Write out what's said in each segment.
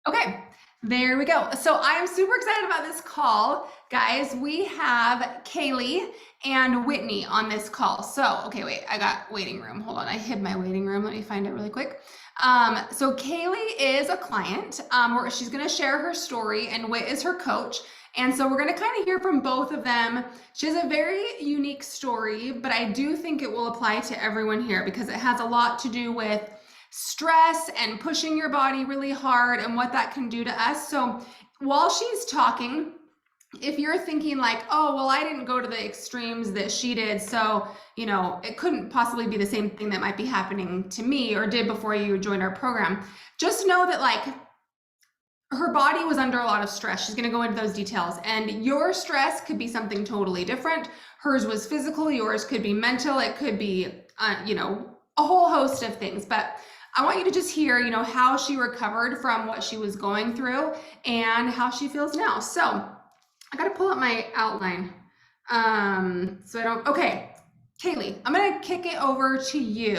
Okay, there we go. So I am super excited about this call. Guys, we have Calie and Whitney on this call. So, okay, wait, I got waiting room. Hold on, I hid my waiting room. Let me find it really quick. So Calie is a client where she's going to share her story, and Whit is her coach. And so we're going to kind of hear from both of them. She has a very unique story, but I do think it will apply to everyone here because it has a lot to do with stress and pushing your body really hard and what that can do to us. So while she's talking, if you're thinking like, oh, well, I didn't go to the extremes that she did, so, it couldn't possibly be the same thing that might be happening to me or did before you joined our program, just know that like her body was under a lot of stress. She's going to go into those details. And your stress could be something totally different. Hers was physical. Yours could be mental. It could be, a whole host of things. But I want you to just hear, how she recovered from what she was going through and how she feels now. So I got to pull up my outline. Okay. Calie, I'm going to kick it over to you.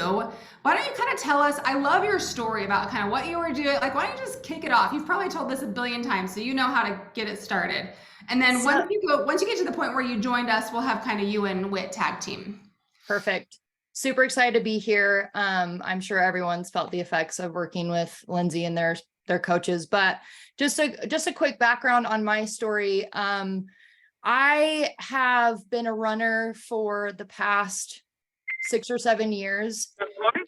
Why don't you kind of tell us, I love your story about kind of what you were doing. Like, why don't you just kick it off? You've probably told this a billion times, so you know how to get it started. And then So once you get to the point where you joined us, we'll have kind of you and Whit tag team. perfect. Super excited to be here. I'm sure everyone's felt the effects of working with Lindsay and their coaches, but just a quick background on my story. I have been a runner for the past 6 or 7 years,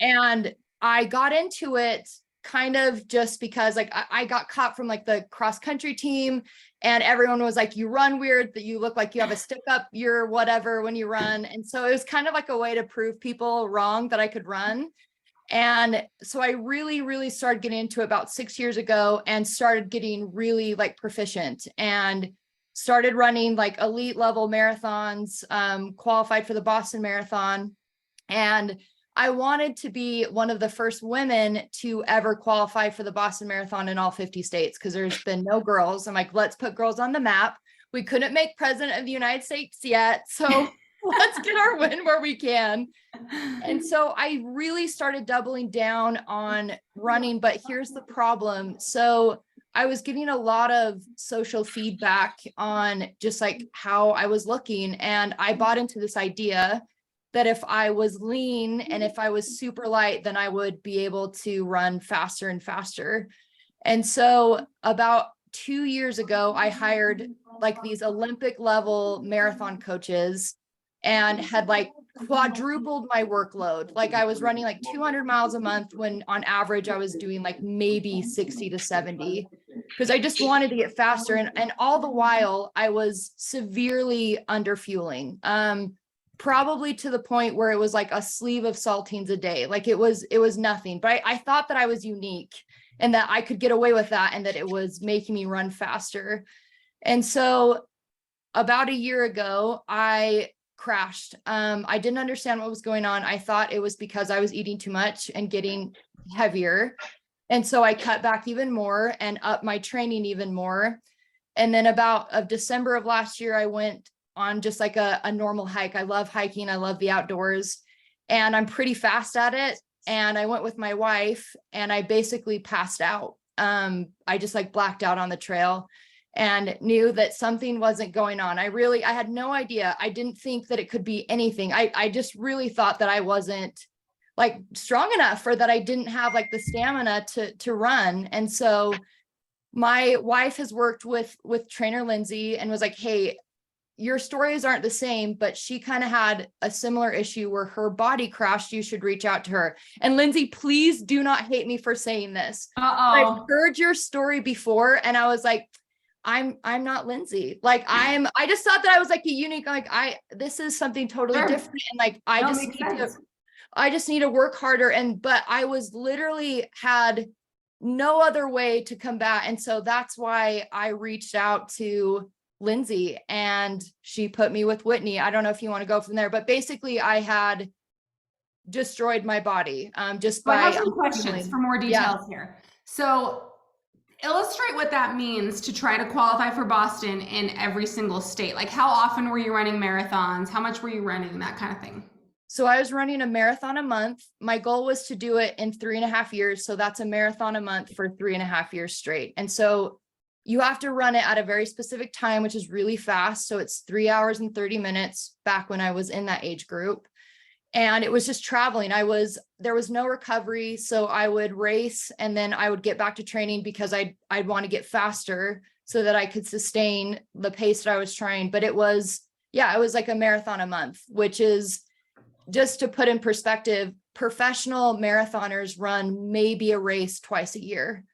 and I got into it kind of just because like I got caught from like the cross country team, and everyone was like, you run weird, that you look like you have a stick up your whatever when you run. And so it was kind of like a way to prove people wrong that I could run. And so I really, really started getting into it about 6 years ago and started getting really like proficient and started running like elite level marathons, qualified for the Boston Marathon. And I wanted to be one of the first women to ever qualify for the Boston Marathon in all 50 states because there's been no girls. I'm like, let's put girls on the map. We couldn't make president of the United States yet, so let's get our win where we can. And so I really started doubling down on running, but here's the problem. So I was getting a lot of social feedback on just like how I was looking. And I bought into this idea that if I was lean and if I was super light, then I would be able to run faster and faster. And so about 2 years ago, I hired like these Olympic level marathon coaches and had like quadrupled my workload. Like I was running like 200 miles a month when on average I was doing like maybe 60 to 70 because I just wanted to get faster. And all the while I was severely under fueling. Probably to the point where it was like a sleeve of saltines a day. Like it was nothing, but I thought that I was unique and that I could get away with that and that it was making me run faster. And so about a year ago, I crashed. I didn't understand what was going on. I thought it was because I was eating too much and getting heavier. And so I cut back even more and up my training even more. And then about of December of last year, I went on just like a normal hike. I love hiking. I love the outdoors and I'm pretty fast at it. And I went with my wife and I basically passed out. I just like blacked out on the trail and knew that something wasn't going on. I had no idea. I didn't think that it could be anything. I just really thought that I wasn't like strong enough or that I didn't have like the stamina to run. And so my wife has worked with trainer Lindsay and was like, hey, your stories aren't the same, but she kind of had a similar issue where her body crashed. You should reach out to her. And Lindsay, please do not hate me for saying this. I've heard your story before. And I was like, I'm not Lindsay. Like I just thought that I was like a unique, like this is something totally different. And like, I just need to work harder. But I was literally had no other way to combat. And so that's why I reached out to Lindsay and she put me with Whitney. I don't know if you want to go from there, but basically I had destroyed my body just by I have some questions for more details here. So illustrate what that means to try to qualify for Boston in every single state. Like how often were you running marathons? How much were you running? That kind of thing. So I was running a marathon a month. My goal was to do it in 3.5 years. So that's a marathon a month for 3.5 years straight. And so you have to run it at a very specific time, which is really fast. So it's 3 hours and 30 minutes back when I was in that age group. And it was just traveling. There was no recovery. So I would race and then I would get back to training because I'd want to get faster so that I could sustain the pace that I was trying. But it was like a marathon a month, which is, just to put in perspective, professional marathoners run maybe a race twice a year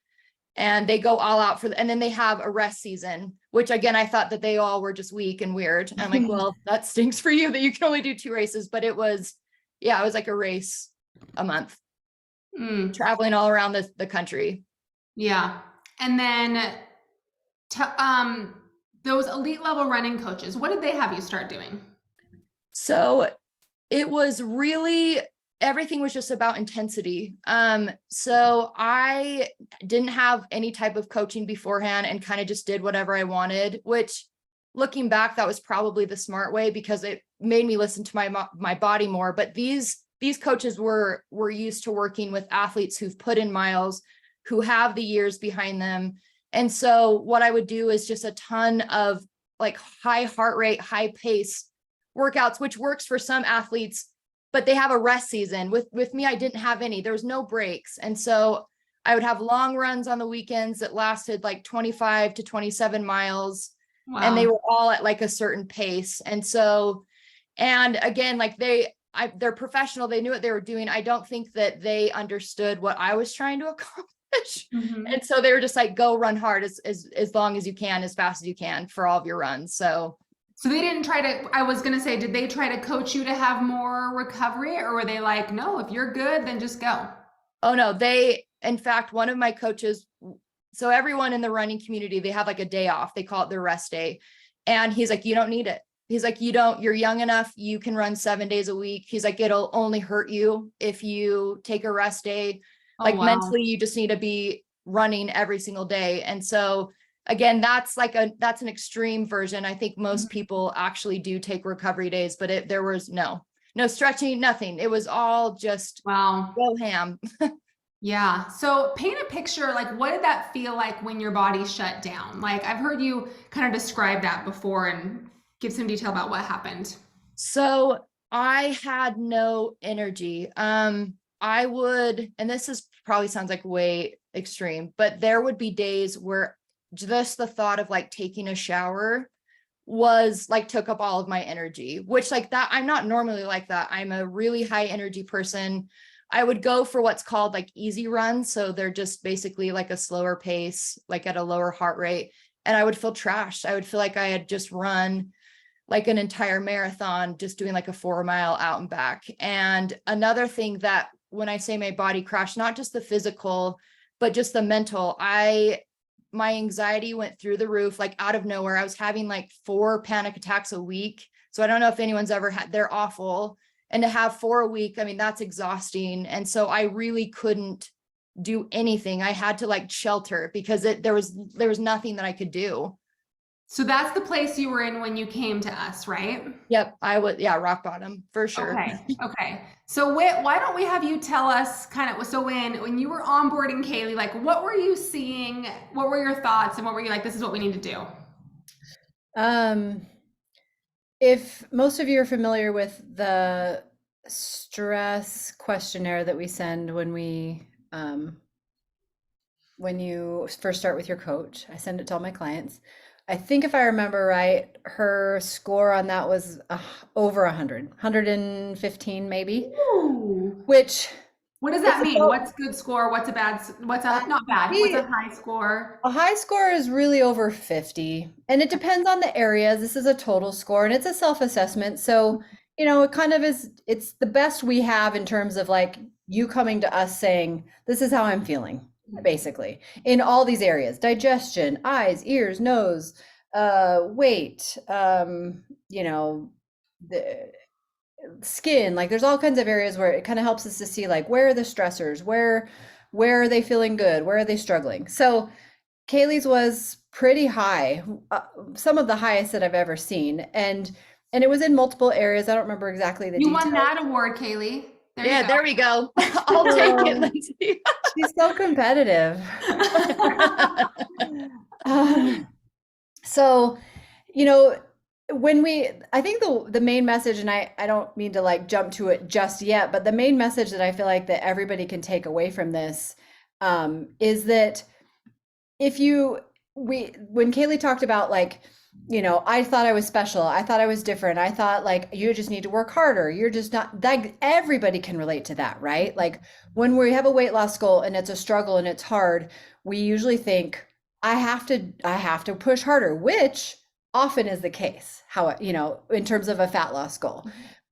and they go all out and then they have a rest season, which again, I thought that they all were just weak and weird. I'm like, well, that stinks for you that you can only do 2 races, but it was like a race a month, traveling all around the country. Yeah. And then those elite level running coaches, what did they have you start doing? So it was really, everything was just about intensity. So I didn't have any type of coaching beforehand and kind of just did whatever I wanted, which looking back, that was probably the smart way because it made me listen to my body more. But these coaches were used to working with athletes who've put in miles, who have the years behind them. And so what I would do is just a ton of like high heart rate, high pace workouts, which works for some athletes, but they have a rest season. With me, I didn't have any. There was no breaks. And so I would have long runs on the weekends that lasted like 25 to 27 miles. Wow. And they were all at like a certain pace. And so, and again, like they're professional. They knew what they were doing. I don't think that they understood what I was trying to accomplish. Mm-hmm. And so they were just like, go run hard as long as you can, as fast as you can for all of your runs. So they didn't try to, I was going to say, did they try to coach you to have more recovery, or were they like, no, if you're good, then just go? Oh, no, in fact, one of my coaches, so everyone in the running community, they have like a day off. They call it their rest day. And he's like, you don't need it. He's like, you're young enough. You can run 7 days a week. He's like, it'll only hurt you if you take a rest day. Like mentally, you just need to be running every single day. And so again, that's an extreme version. I think most people actually do take recovery days, but there was no stretching, nothing. It was all just go ham. Yeah. So paint a picture, like what did that feel like when your body shut down? Like I've heard you kind of describe that before and give some detail about what happened. So I had no energy. I would, and this is probably sounds like way extreme, but there would be days where just the thought of like taking a shower was like took up all of my energy, which like that, I'm not normally like that. I'm a really high energy person. I would go for what's called like easy runs. So they're just basically like a slower pace, like at a lower heart rate. And I would feel trashed. I would feel like I had just run like an entire marathon, just doing like a 4 mile out and back. And another thing that when I say my body crashed, not just the physical, but just the mental, my anxiety went through the roof, like out of nowhere. I was having like 4 panic attacks a week. So I don't know if anyone's ever had, they're awful. And to have 4 a week, I mean, that's exhausting. And so I really couldn't do anything. I had to like shelter because there was nothing that I could do. So that's the place you were in when you came to us, right? Yep. I would. Yeah. Rock bottom for sure. Okay. So why don't we have you tell us kind of, so when you were onboarding Calie, like what were you seeing? What were your thoughts? And what were you like, this is what we need to do? If most of you are familiar with the stress questionnaire that we send when you first start with your coach, I send it to all my clients. I think if I remember right, her score on that was over 100, 115 maybe. Ooh. What does that mean? What's good score? What's a bad, what's a not bad? What's a high score? A high score is really over 50, and it depends on the areas. This is a total score and it's a self-assessment. So, it kind of it's the best we have in terms of like you coming to us saying, this is how I'm feeling. Basically, in all these areas: digestion, eyes, ears, nose, weight, the skin. Like there's all kinds of areas where it kind of helps us to see like where are the stressors, where are they feeling good, where are they struggling. So Calie's was pretty high, some of the highest that I've ever seen. And and it was in multiple areas. I don't remember exactly the You details. won that award, Kaylee. There Yeah, you go. there we go. I'll take it, Lindsay. She's so competitive. So, you know, I think the main message, and I don't mean to like jump to it just yet, but the main message that I feel like that everybody can take away from this, is that when Kaylee talked about like, I thought I was special, I thought I was different, I thought like you just need to work harder, you're just not, that everybody can relate to that, right? Like when we have a weight loss goal and it's a struggle and it's hard, we usually think I have to push harder, which often is the case, in terms of a fat loss goal.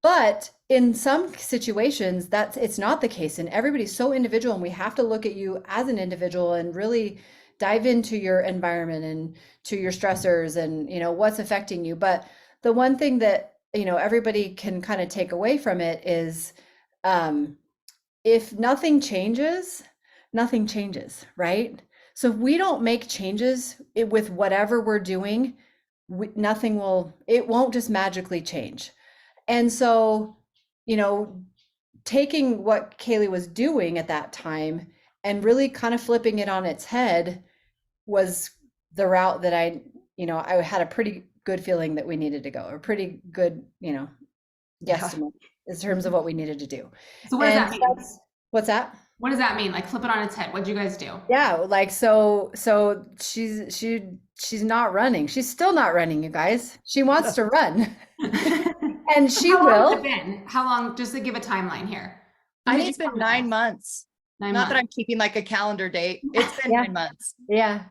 But in some situations it's not the case, and everybody's so individual, and we have to look at you as an individual and really dive into your environment and to your stressors and what's affecting you. But the one thing that everybody can kind of take away from it is, if nothing changes, right? So if we don't make changes with whatever we're doing, it won't just magically change. And so, taking what Kaylee was doing at that time and really kind of flipping it on its head was the route that I had a pretty good feeling that we needed to go, or pretty good, guesstimate in terms of what we needed to do. So what does that mean? What's that? What does that mean? Like flip it on its head. What'd you guys do? Yeah, like so she's not running. She's still not running, you guys. She wants to run. And she How long will. has it been? How long, just to give a timeline here? I think it's been 9 months. Not that I'm keeping like a calendar date. It's been 9 months. Yeah.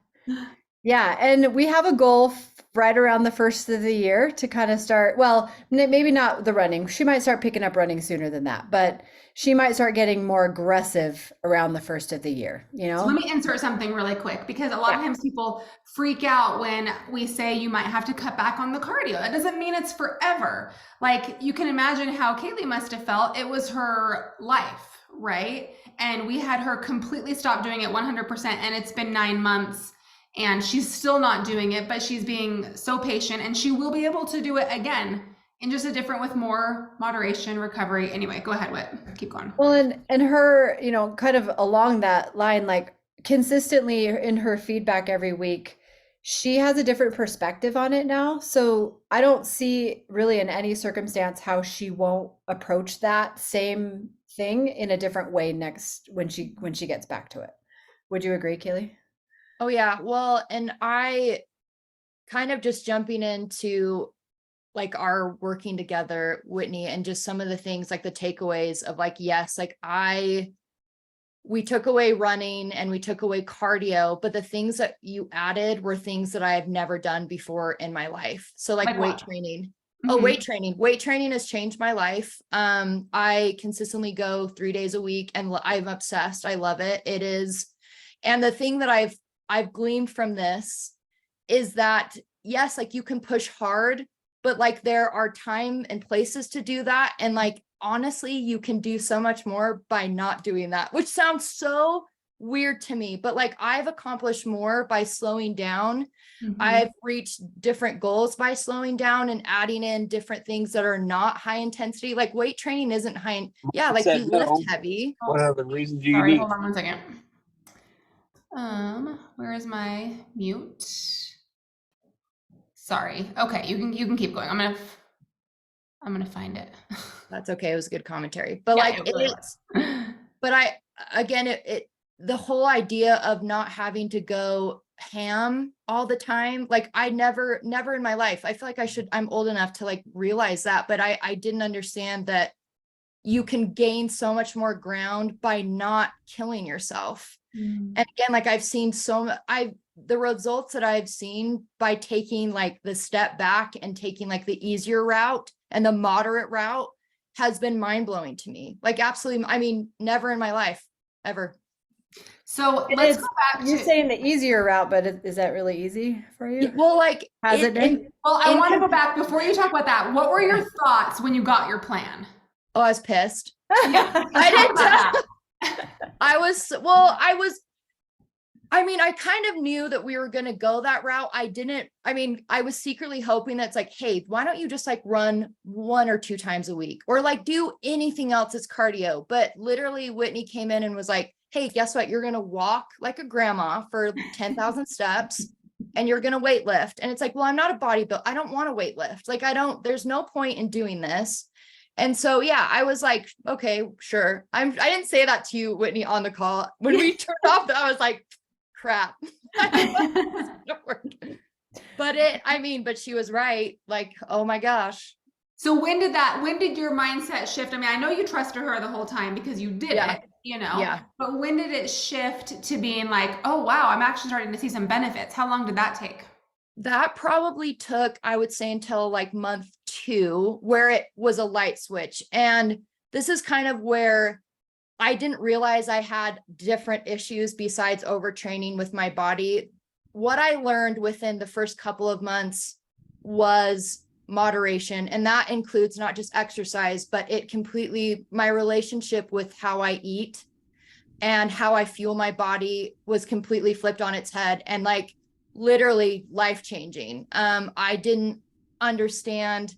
Yeah. And we have a goal right around the first of the year to kind of start, well, maybe not the running. She might start picking up running sooner than that, but she might start getting more aggressive around the first of the year, So let me insert something really quick, because a lot of times people freak out when we say you might have to cut back on the cardio. That doesn't mean it's forever. Like you can imagine how Kaylee must have felt. It was her life, right? And we had her completely stop doing it 100%, and it's been 9 months. And she's still not doing it, but she's being so patient, and she will be able to do it again in just with more moderation, recovery. Anyway, go ahead, Whit. Keep going. Well, and her, kind of along that line, like consistently in her feedback every week, she has a different perspective on it now. So I don't see really in any circumstance how she won't approach that same thing in a different way next when she gets back to it. Would you agree, Calie? Oh yeah. Well, and I kind of just jumping into like our working together, Whitney, and just some of the things like the takeaways of like, yes, like we took away running and we took away cardio, but the things that you added were things that I have never done before in my life. So like weight training. Oh, weight training has changed my life. I consistently go 3 days a week and I'm obsessed. I love it. It is. And the thing that I've gleaned from this is that, yes, like you can push hard, but like there are time and places to do that. And like, honestly, you can do so much more by not doing that, which sounds so weird to me, but like I've accomplished more by slowing down. I've reached different goals by slowing down and adding in different things that are not high intensity. Like weight training isn't high. Yeah. Like you lift heavy. What are the reasons you Sorry, need? hold on 1 second. Where is my mute? Sorry. Okay, you can keep going. I'm gonna find it. That's okay. It was a good commentary, but Yeah, like it really was. but the whole idea of not having to go ham all the time, like I never in my life, I feel like I'm old enough to like realize that, but I didn't understand that you can gain so much more ground by not killing yourself. And again, like I've seen the results that I've seen by taking like the step back and taking like the easier route and the moderate route has been mind-blowing to me. Like absolutely, I mean, never in my life, ever. So let's go back to— You're saying the easier route, but is that really easy for you? Well, like has it been? Well, I want to go back before you talk about that. What were your thoughts when you got your plan? Oh, I was pissed. Yeah, I was I mean, I kind of knew that we were going to go that route. I was secretly hoping that's like, hey, why don't you just like run 1 or 2 times a week or like do anything else as cardio? But literally Whitney came in and was like, hey, guess what? You're going to walk like a grandma for 10,000 steps and you're going to weight lift. And it's like, well, I'm not a bodybuilder. I don't want to weight lift. Like, there's no point in doing this. And so, yeah, I was like, okay, sure. I didn't say that to you, Whitney, on the call. When we turned off, I was like, crap. But she was right. Like, oh my gosh. So when did your mindset shift? I mean, I know you trusted her the whole time because you did it, Yeah. but when did it shift to being like, oh, wow, I'm actually starting to see some benefits? How long did that take? That probably took, I would say, until like month 2, where it was a light switch. And this is kind of where I didn't realize I had different issues besides overtraining with my body. What I learned within the first couple of months was moderation. And that includes not just exercise, but my relationship with how I eat and how I fuel my body was completely flipped on its head and like literally life-changing. I didn't understand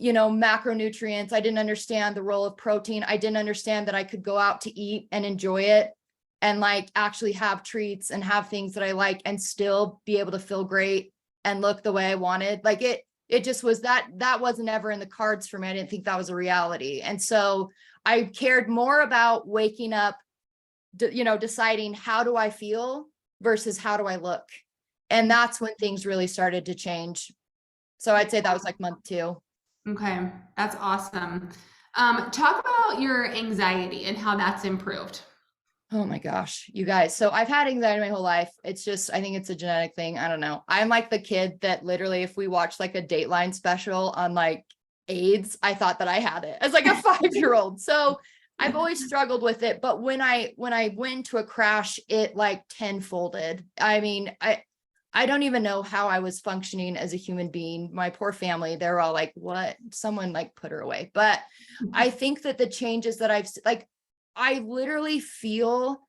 macronutrients. I didn't understand the role of protein. I didn't understand that I could go out to eat and enjoy it and like actually have treats and have things that I like and still be able to feel great and look the way I wanted. Like it just was that wasn't ever in the cards for me. I didn't think that was a reality. And so I cared more about waking up, deciding how do I feel versus how do I look? And that's when things really started to change. So I'd say that was like month 2. Okay, that's awesome. Talk about your anxiety and how that's improved. Oh my gosh, you guys. So I've had anxiety my whole life. It's just, I think it's a genetic thing. I don't know. I'm like the kid that literally, if we watched like a Dateline special on like AIDS, I thought that I had it as like a 5-year-old. So I've always struggled with it. But when I went into a crash, it like tenfolded. I mean, I don't even know how I was functioning as a human being. My poor family, they're all like, what? Someone like put her away. But I think that the changes that I literally feel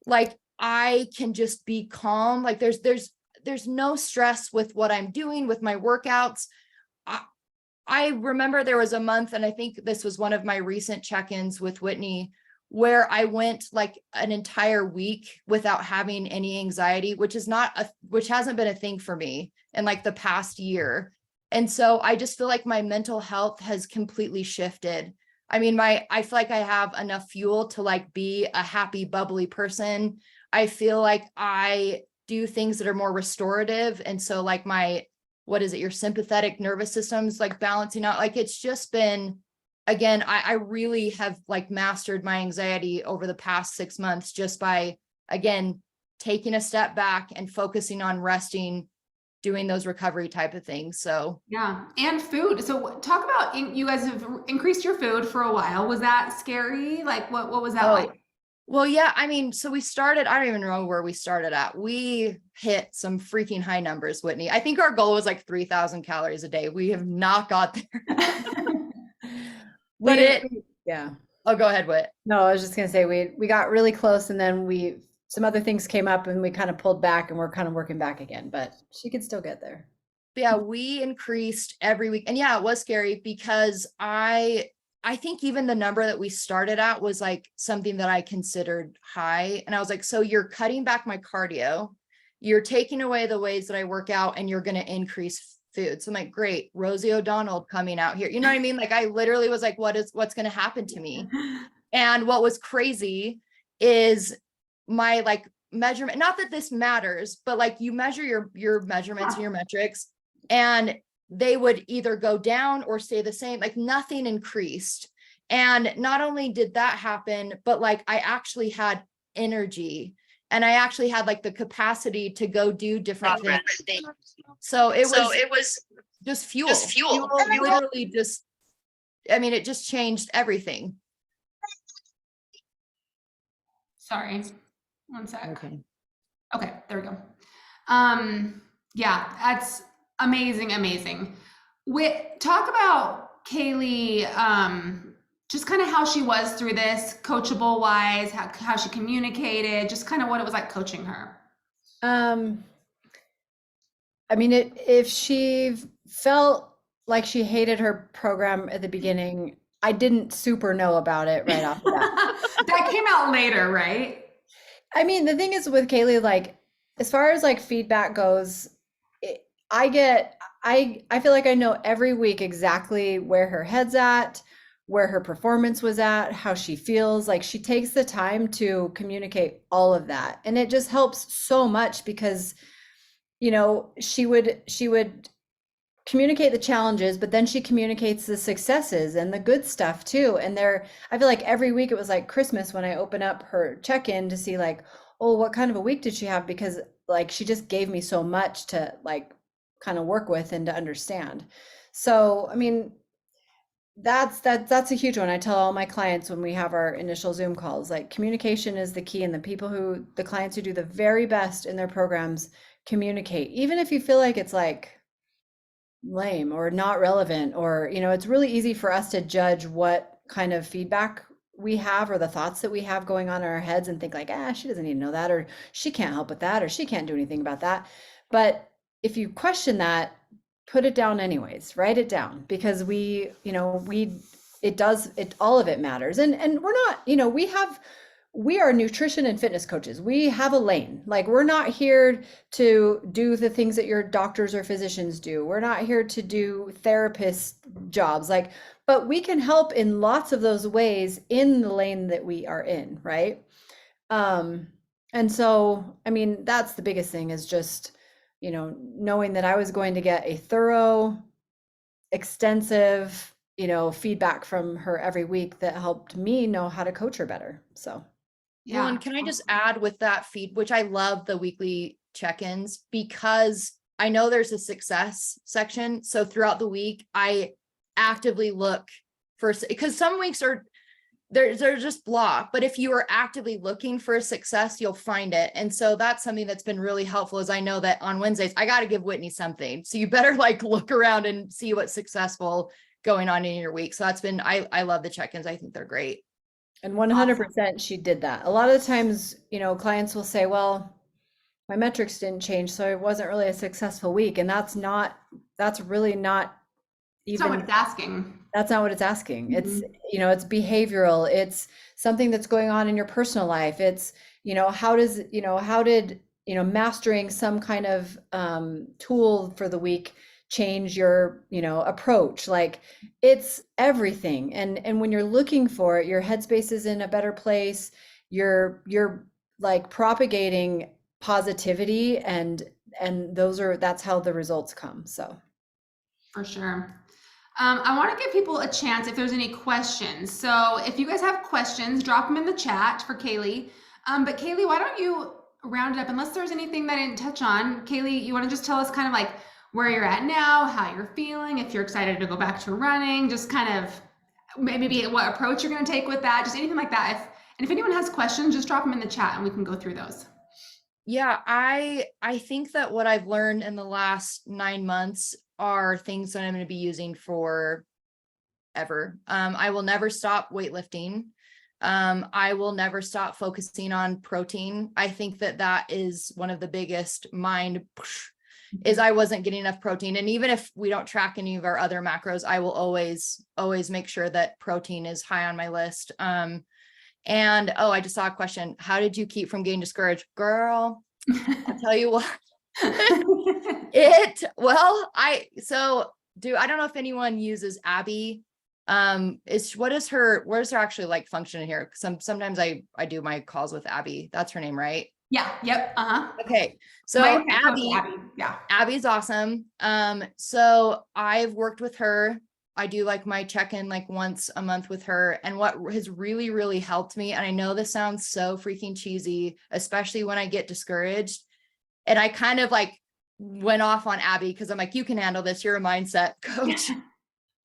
like I can just be calm. Like there's no stress with what I'm doing with my workouts. I remember there was a month, and I think this was one of my recent check-ins with Whitney, where I went like an entire week without having any anxiety, which hasn't been a thing for me in like the past year. And so I just feel like my mental health has completely shifted. I mean, I feel like I have enough fuel to like be a happy, bubbly person. I feel like I do things that are more restorative. And so like your sympathetic nervous system's like balancing out. Like it's just been, again, I really have like mastered my anxiety over the past 6 months just by, again, taking a step back and focusing on resting, doing those recovery type of things. So yeah, and food. So talk about, you guys have increased your food for a while. Was that scary? Like what was that like? Well, yeah, I mean, so we started, I don't even know where we started at. We hit some freaking high numbers, Whitney. I think our goal was like 3,000 calories a day. We have not got there. Yeah. Oh, go ahead, Whit. No, I was just gonna say we got really close, and then some other things came up, and we kind of pulled back, and we're kind of working back again. But she could still get there. Yeah, we increased every week, and yeah, it was scary because I think even the number that we started at was like something that I considered high, and I was like, so you're cutting back my cardio, you're taking away the ways that I work out, and you're going to increase food. So I'm like, great, Rosie O'Donnell coming out here. You know what I mean? Like I literally was like, what's going to happen to me? And what was crazy is my like measurement, not that this matters, but like you measure your measurements and your metrics, and they would either go down or stay the same, like nothing increased. And not only did that happen, but like I actually had energy. And I actually had like the capacity to go do different things. So it was just fuel. Fuel literally just, I mean, it just changed everything. Sorry, one sec. Okay, there we go. Yeah, that's amazing. Talk about Calie, just kind of how she was through this, coachable wise, how she communicated, just kind of what it was like coaching her. Um, I mean, if she felt like she hated her program at the beginning, I didn't super know about it right off the bat. That came out later, right? I mean, the thing is with Kaylee, like, as far as like feedback goes, I get, I feel like I know every week exactly where her head's at, where her performance was at, how she feels. Like she takes the time to communicate all of that. And it just helps so much because, she would communicate the challenges, but then she communicates the successes and the good stuff too. And I feel like every week it was like Christmas when I open up her check-in to see like, oh, what kind of a week did she have? Because like she just gave me so much to like kind of work with and to understand. So, I mean, that's a huge one. I tell all my clients when we have our initial Zoom calls, like communication is the key, and the clients who do the very best in their programs communicate, even if you feel like it's like lame or not relevant, or it's really easy for us to judge what kind of feedback we have or the thoughts that we have going on in our heads and think like, she doesn't need to know that, or she can't help with that, or she can't do anything about that. But if you question that, put it down anyways, write it down, because all of it matters. And we're not, we are nutrition and fitness coaches. We have a lane. Like we're not here to do the things that your doctors or physicians do. We're not here to do therapist jobs. But we can help in lots of those ways in the lane that we are in, right? And so, I mean, that's the biggest thing, is just, knowing that I was going to get a thorough, extensive, feedback from her every week that helped me know how to coach her better. So. Well, and can I just add with that which I love the weekly check-ins, because I know there's a success section. So throughout the week, I actively look for, because some weeks they're just blah, but if you are actively looking for a success, you'll find it. And so that's something that's been really helpful, is I know that on Wednesdays, I got to give Whitney something. So you better like look around and see what's successful going on in your week. So that's been, I love the check-ins. I think they're great. And 100% she did that. A lot of the times, clients will say, well, my metrics didn't change, so it wasn't really a successful week. And that's really not even. That's not what it's asking. That's not what it's asking. Mm-hmm. It's, it's behavioral. It's something that's going on in your personal life. It's, how did, mastering some kind of tool for the week change your approach. Like it's everything. And when you're looking for it, your headspace is in a better place. You're like propagating positivity, and that's how the results come. So for sure. I want to give people a chance if there's any questions. So if you guys have questions, drop them in the chat for Calie. But Calie, why don't you round it up, unless there's anything that I didn't touch on. Calie, you want to just tell us kind of like where you're at now, how you're feeling, if you're excited to go back to running, just kind of maybe what approach you're going to take with that, just anything like that. And if anyone has questions, just drop them in the chat and we can go through those. Yeah, I think that what I've learned in the last 9 months are things that I'm going to be using for ever. I will never stop weightlifting. I will never stop focusing on protein. I think that is one of the biggest is I wasn't getting enough protein. And even if we don't track any of our other macros, I will always make sure that protein is high on my list. And I just saw a question. How did you keep from getting discouraged? Girl, I'll tell you what. I don't know if anyone uses Abby. What is her actually like function in here? Sometimes I do my calls with Abby. That's her name, right? Yeah. Yep. Okay. So Abby. Yeah. Abby's awesome. So I've worked with her. I do like my check-in like once a month with her. And what has really, really helped me, and I know this sounds so freaking cheesy, especially when I get discouraged, and I kind of like went off on Abby because I'm like, you can handle this. You're a mindset coach.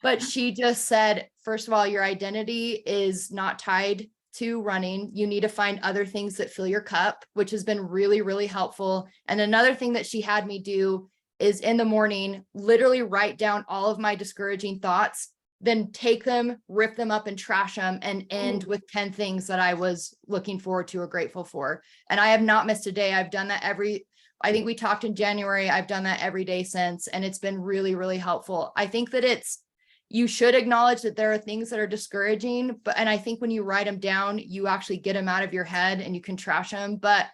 But she just said, first of all, your identity is not tied to running. You need to find other things that fill your cup, which has been really, really helpful. And another thing that she had me do is in the morning, literally write down all of my discouraging thoughts, then take them, rip them up and trash them, and end with 10 things that I was looking forward to or grateful for. And I have not missed a day. I've done that I think we talked in January. I've done that every day since, and it's been really, really helpful. I think that you should acknowledge that there are things that are discouraging, and I think when you write them down, you actually get them out of your head and you can trash them, but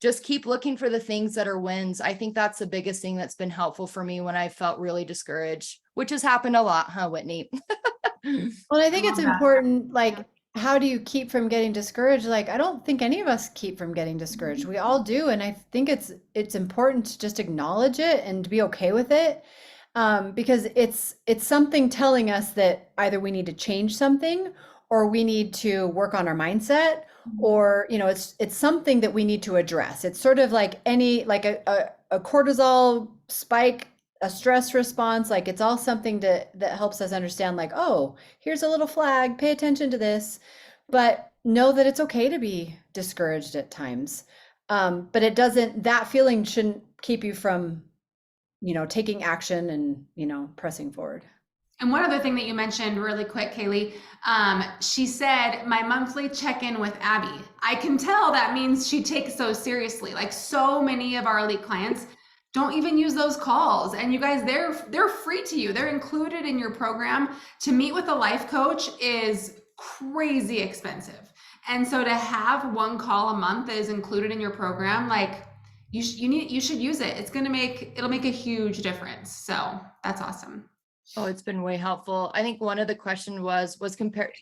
just keep looking for the things that are wins. I think that's the biggest thing that's been helpful for me when I felt really discouraged, which has happened a lot, huh, Whitney? Well, I think it's important, like, how do you keep from getting discouraged? Like, I don't think any of us keep from getting discouraged. We all do, and I think it's important to just acknowledge it and to be okay with it, because it's something telling us that either we need to change something, or we need to work on our mindset, or it's something that we need to address. It's sort of like a cortisol spike, a stress response. Like, it's all something that helps us understand, like, oh, here's a little flag, pay attention to this, but know that it's okay to be discouraged at times. But that feeling shouldn't keep you from taking action and pressing forward. And one other thing that you mentioned really quick, Calie, she said, my monthly check-in with Abby. I can tell that means she takes those seriously. Like, so many of our elite clients don't even use those calls. And you guys, they're free to you. They're included in your program. To meet with a life coach is crazy expensive. And so to have one call a month that is included in your program, like, you should use it. It'll make a huge difference. So that's awesome. Oh, it's been way helpful. I think one of the questions was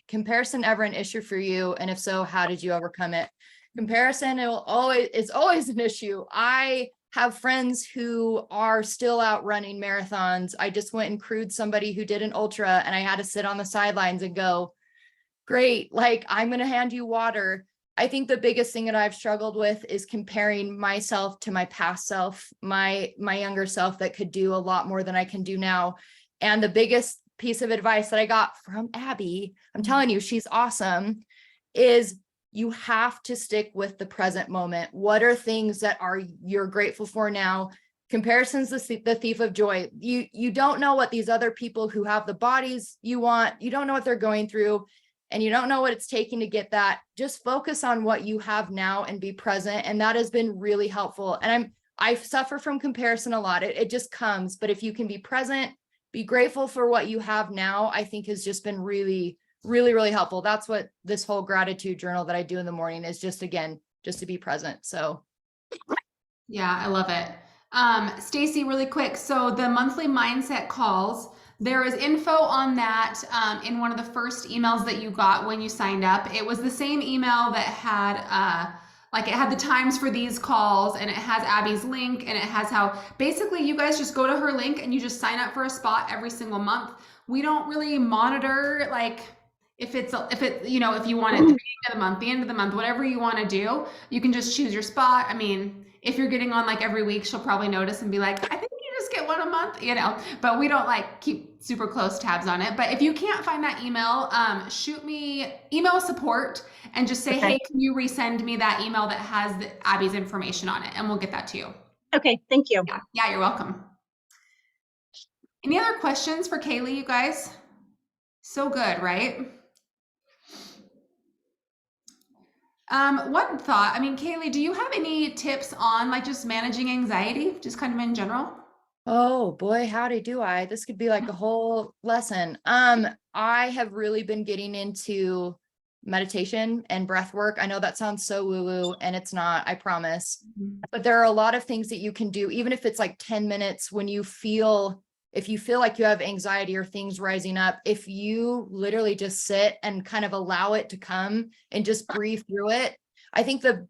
comparison ever an issue for you? And if so, how did you overcome it? Comparison is always an issue. I have friends who are still out running marathons. I just went and crewed somebody who did an ultra, and I had to sit on the sidelines and go, great, like, I'm going to hand you water. I think the biggest thing that I've struggled with is comparing myself to my past self, my younger self that could do a lot more than I can do now. And the biggest piece of advice that I got from Abby, I'm telling you, she's awesome, is you have to stick with the present moment. What are things that you're grateful for now? Comparison's the thief of joy. You don't know what these other people who have the bodies you want, you don't know what they're going through, and you don't know what it's taking to get that. Just focus on what you have now and be present. And that has been really helpful. And I suffer from comparison a lot. It just comes, but if you can be present, be grateful for what you have now, I think has just been really, really, really helpful. That's what this whole gratitude journal that I do in the morning is, just to be present. So. Yeah, I love it. Stacy, really quick. So the monthly mindset calls, there is info on that in one of the first emails that you got when you signed up. It was the same email that had it had the times for these calls, and it has Abby's link, and it has how basically you guys just go to her link and you just sign up for a spot every single month. We don't really monitor, like, if you want it the beginning of the month, the end of the month, whatever you want to do, you can just choose your spot. I mean, if you're getting on like every week, she'll probably notice and be like, I think you just get one a month, but we don't like keep super close tabs on it. But if you can't find that email, shoot me email support and just say, hey, can you resend me that email that has Abby's information on it? And we'll get that to you. Okay, thank you. Yeah, you're welcome. Any other questions for Calie, you guys? So good, right? One thought, I mean, Calie, do you have any tips on like just managing anxiety, just kind of in general? Oh boy, howdy do I. This could be like a whole lesson. I have really been getting into meditation and breath work. I know that sounds so woo-woo, and it's not, I promise. But there are a lot of things that you can do, even if it's like 10 minutes when if you feel like you have anxiety or things rising up, if you literally just sit and kind of allow it to come and just breathe through it. I think the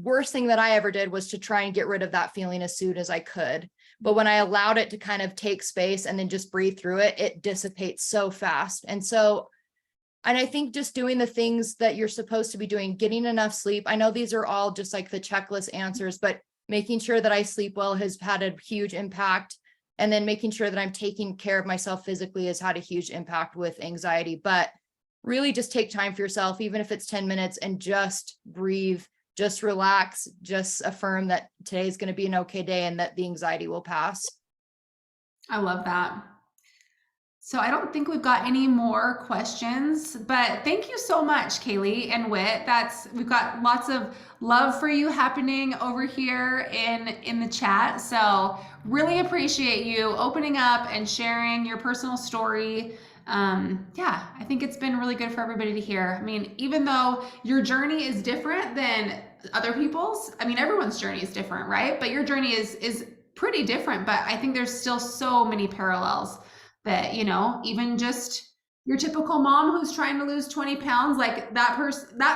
worst thing that I ever did was to try and get rid of that feeling as soon as I could. But when I allowed it to kind of take space and then just breathe through it, it dissipates so fast. And I think just doing the things that you're supposed to be doing, getting enough sleep. I know these are all just like the checklist answers, but making sure that I sleep well has had a huge impact. And then making sure that I'm taking care of myself physically has had a huge impact with anxiety. But really just take time for yourself, even if it's 10 minutes, and just breathe, just relax, just affirm that today is going to be an okay day and that the anxiety will pass. I love that. So I don't think we've got any more questions, but thank you so much, Calie and Whit. We've got lots of love for you happening over here in the chat. So really appreciate you opening up and sharing your personal story. Yeah, I think it's been really good for everybody to hear. I mean, even though your journey is different than other people's, I mean, everyone's journey is different, right? But your journey is pretty different, but I think there's still so many parallels that, you know, even just your typical mom who's trying to lose 20 pounds, like that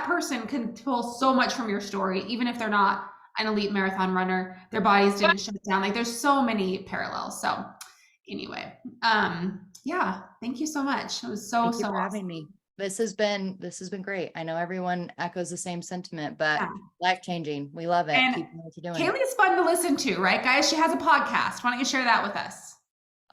person can pull so much from your story, even if they're not an elite marathon runner, their bodies didn't shut down. Like there's so many parallels. So anyway, yeah, thank you so much. It was Thank you so for having awesome. me. This has been great. I know everyone echoes the same sentiment, but Yeah. life-changing. We love it. And Keep doing what you're doing. Calie's fun to listen to, right, guys? She has a podcast. Why don't you share that with us?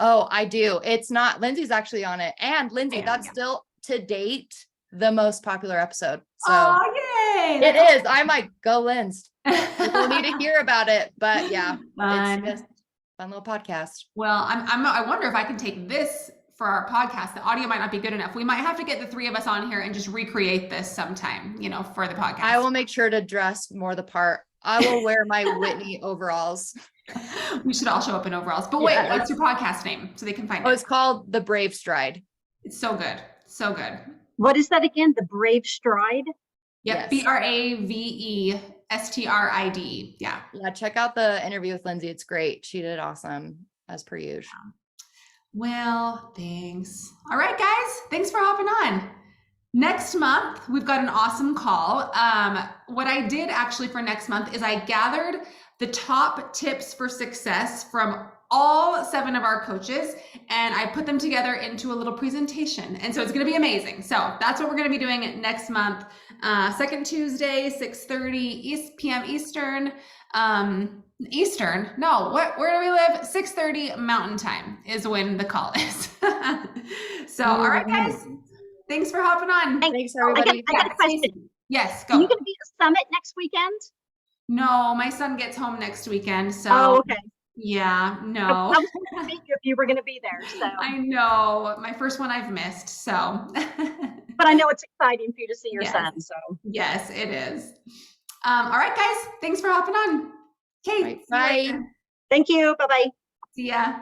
Oh, I do. It's not, Lindsay's actually on it. And Lindsay, that's still to date the most popular episode. So oh, yay! it is. I'm like, go Linz. People need to hear about it. But yeah, Fun. it's just a fun little podcast. Well, I wonder if I can take this for our podcast. The audio might not be good enough. We might have to get the three of us on here and just recreate this sometime, you know, for the podcast. I will make sure to dress more the part. I will wear my Whitney overalls. We should all show up in overalls. But wait, what's your podcast name so they can find it? Oh, it's called The Brave Stride. It's so good. So good. What is that again? The Brave Stride? Yep. Yes. BRAVESTRID. Yeah. Yeah. Check out the interview with Lindsay. It's great. She did awesome as per usual. Well, thanks. All right, guys. Thanks for hopping on. Next month, we've got an awesome call. What I did actually for next month is I gathered the top tips for success from all 7 of our coaches, and I put them together into a little presentation. And so it's going to be amazing. So that's what we're going to be doing next month. Second Tuesday, 6:30 p.m. Eastern. Eastern? No, where do we live? 6:30 Mountain Time is when the call is. So, all right, guys. Thanks for hopping on. Thanks, everybody. I got a question. Yes, Are you go. going to be at the summit next weekend? No, my son gets home next weekend. So, Oh, okay. yeah, I no. was going to meet you if you were going to be there. So, I know. My first one I've missed. So, but I know it's exciting for you to see your Yes. son. So, yes, it is. All right, guys. Thanks for hopping on. Okay. Right, bye. thank you. Bye bye. See ya.